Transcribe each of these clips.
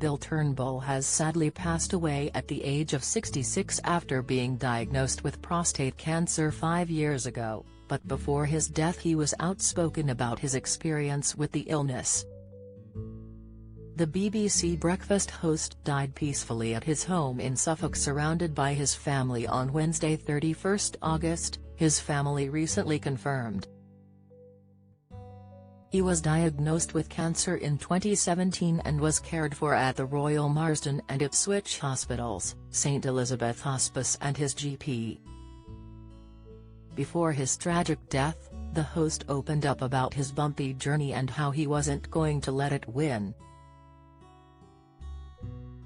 Bill Turnbull has sadly passed away at the age of 66 after being diagnosed with prostate cancer 5 years ago, but before his death he was outspoken about his experience with the illness. The BBC breakfast host died peacefully at his home in Suffolk surrounded by his family on Wednesday 31 August, his family recently confirmed. He was diagnosed with cancer in 2017 and was cared for at the Royal Marsden and Ipswich Hospitals, St Elizabeth Hospice and his GP. Before his tragic death, the host opened up about his bumpy journey and how he wasn't going to let it win.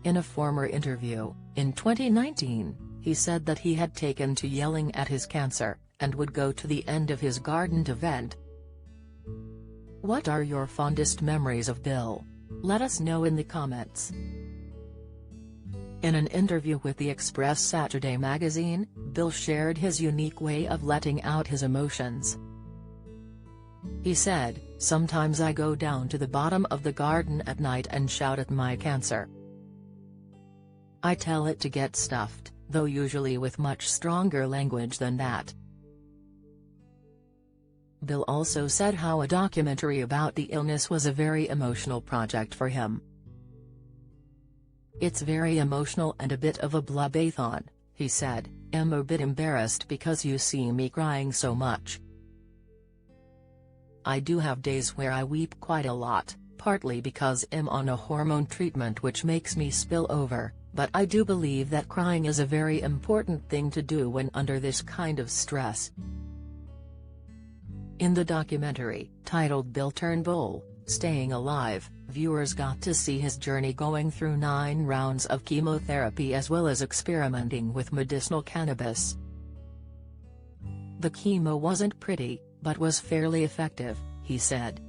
In a former interview, in 2019, he said that he had taken to yelling at his cancer, and would go to the end of his garden to vent. What are your fondest memories of Bill? Let us know in the comments. In an interview with the Express Saturday magazine, Bill shared his unique way of letting out his emotions. He said, "Sometimes I go down to the bottom of the garden at night and shout at my cancer. I tell it to get stuffed, though usually with much stronger language than that." Bill also said how a documentary about the illness was a very emotional project for him. "It's very emotional and a bit of a blubbathon," he said. "I'm a bit embarrassed because you see me crying so much. I do have days where I weep quite a lot, partly because I'm on a hormone treatment which makes me spill over, but I do believe that crying is a very important thing to do when under this kind of stress." In the documentary, titled Bill Turnbull, Staying Alive, viewers got to see his journey going through 9 rounds of chemotherapy as well as experimenting with medicinal cannabis. "The chemo wasn't pretty, but was fairly effective," he said.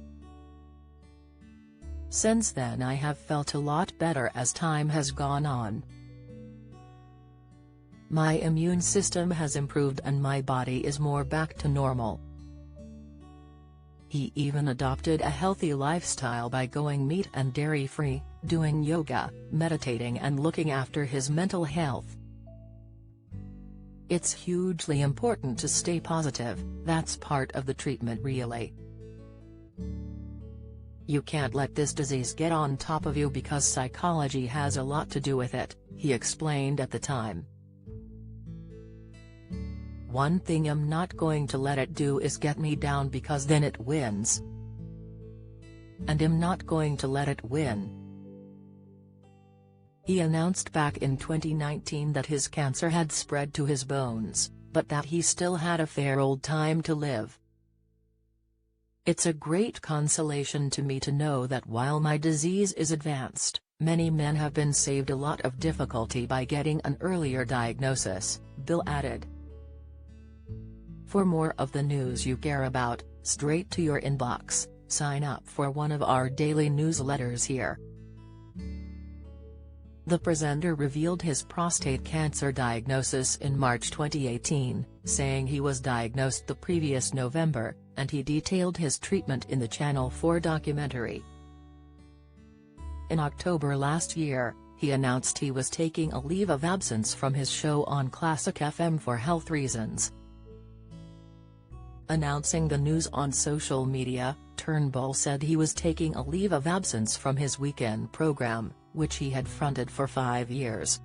"Since then I have felt a lot better as time has gone on. My immune system has improved and my body is more back to normal." He even adopted a healthy lifestyle by going meat and dairy-free, doing yoga, meditating and looking after his mental health. "It's hugely important to stay positive, that's part of the treatment really. You can't let this disease get on top of you because psychology has a lot to do with it," he explained at the time. "One thing I'm not going to let it do is get me down because then it wins. And I'm not going to let it win." He announced back in 2019 that his cancer had spread to his bones, but that he still had a fair old time to live. "It's a great consolation to me to know that while my disease is advanced, many men have been saved a lot of difficulty by getting an earlier diagnosis," Bill added. For more of the news you care about, straight to your inbox, sign up for one of our daily newsletters here. The presenter revealed his prostate cancer diagnosis in March 2018, saying he was diagnosed the previous November, and he detailed his treatment in the Channel 4 documentary. In October last year, he announced he was taking a leave of absence from his show on Classic FM for health reasons. Announcing the news on social media, Turnbull said he was taking a leave of absence from his weekend program, which he had fronted for 5 years.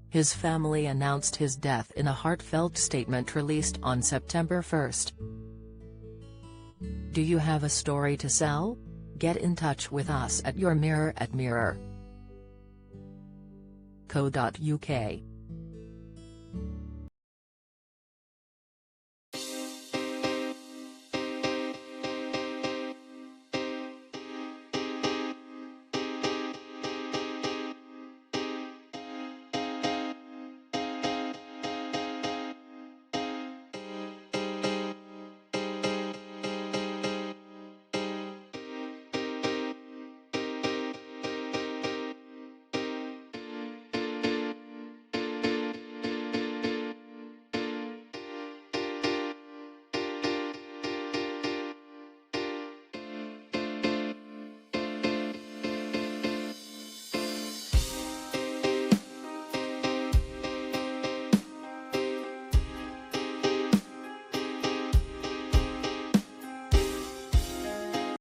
His family announced his death in a heartfelt statement released on September 1. Do you have a story to sell? Get in touch with us at yourmirror@mirror.co.uk.